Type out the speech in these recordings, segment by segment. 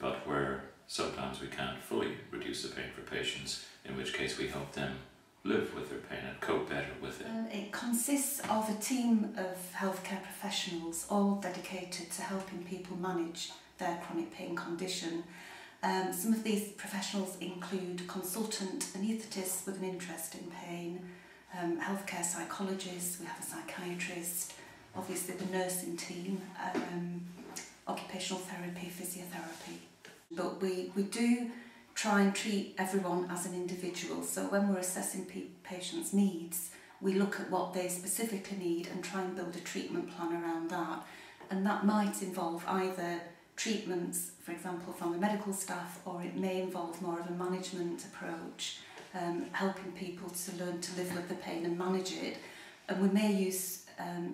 but where sometimes we can't fully reduce the pain for patients, in which case we help them live with their pain and cope better with it. It consists of a team of healthcare professionals, all dedicated to helping people manage their chronic pain condition. Some of these professionals include consultant anaesthetists with an interest in pain, healthcare psychologists, we have a psychiatrist, obviously the nursing team, occupational therapy, physiotherapy. But we do try and treat everyone as an individual, so when we're assessing patients' needs, we look at what they specifically need and try and build a treatment plan around that. And that might involve either treatments, for example, from the medical staff, or it may involve more of a management approach, helping people to learn to live with the pain and manage it. And we may use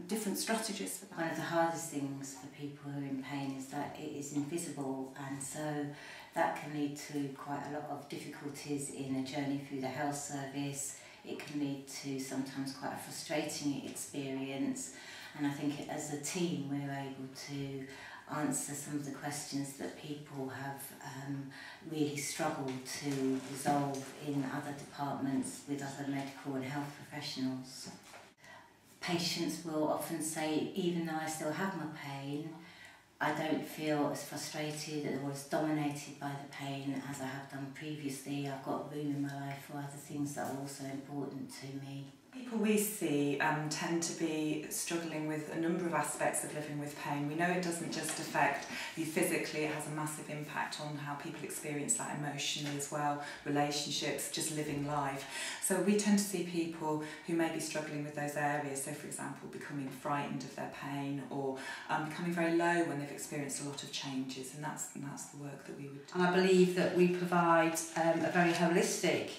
different strategies for that. One of the hardest things for people who are in pain is that it is invisible, and so that can lead to quite a lot of difficulties in a journey through the health service. It can lead to sometimes quite a frustrating experience, and I think as a team we're able to answer some of the questions that people have really struggled to resolve in other departments with other medical and health professionals. Patients will often say, even though I still have my pain, I don't feel as frustrated or as dominated by the pain as I have done previously. I've got room in my life for other things that are also important to me. People we see tend to be struggling with a number of aspects of living with pain. We know it doesn't just affect you physically, it has a massive impact on how people experience that emotionally as well, relationships, just living life. So we tend to see people who may be struggling with those areas, so for example becoming frightened of their pain, or becoming very low when they've experienced a lot of changes, and that's the work that we would do. And I believe that we provide a very holistic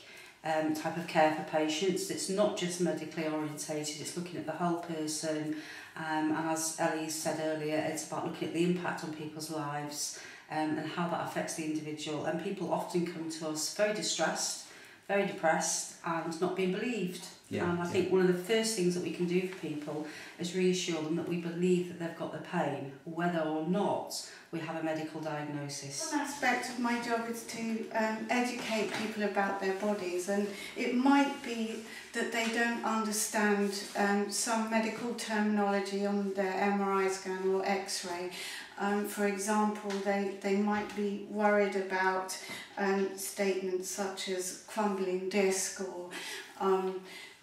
type of care for patients. It's not just medically orientated, it's looking at the whole person, and as Ellie said earlier, it's about looking at the impact on people's lives and how that affects the individual. And people often come to us very distressed, very depressed and not being believed. And I think one of the first things that we can do for people is reassure them that we believe that they've got the pain, whether or not we have a medical diagnosis. One aspect of my job is to educate people about their bodies, and it might be that they don't understand some medical terminology on their MRI scan or X-ray. For example, they might be worried about statements such as crumbling disc, or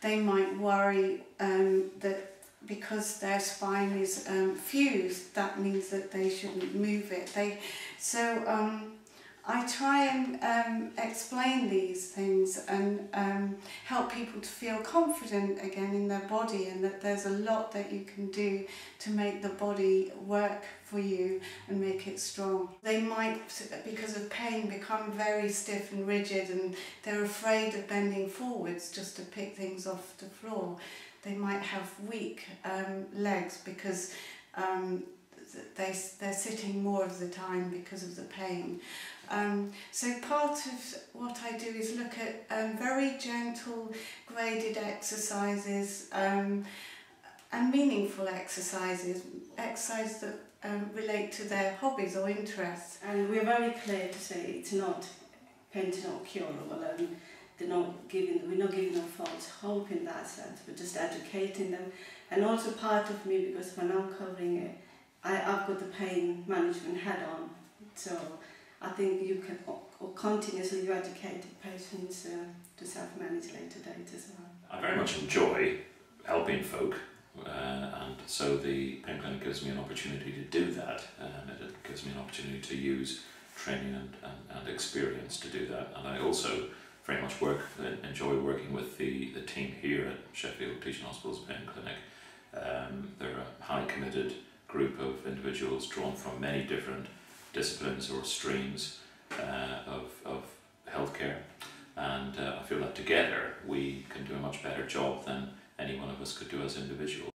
they might worry that because their spine is fused, that means that they shouldn't move it. I try and explain these things and help people to feel confident again in their body, and that there's a lot that you can do to make the body work for you and make it strong. They might, because of pain, become very stiff and rigid, and they're afraid of bending forwards just to pick things off the floor. They might have weak legs because they're sitting more of the time because of the pain. So part of what I do is look at very gentle graded exercises and meaningful exercises that relate to their hobbies or interests. And we're very clear to say it's not pain to not curable, and we're not giving them false hope in that sense, but just educating them. And also part of me, because when I'm covering it, I've got the pain management head on, so I think you can continuously educate patients to self-manage later date as well. I very much enjoy helping folk, and so the pain clinic gives me an opportunity to do that, and it gives me an opportunity to use training and experience to do that. And I also very much enjoy working with the team here at Sheffield Teaching Hospital's Pain Clinic. They're a high committed group of individuals drawn from many different disciplines or streams of healthcare, and I feel that together we can do a much better job than any one of us could do as individuals.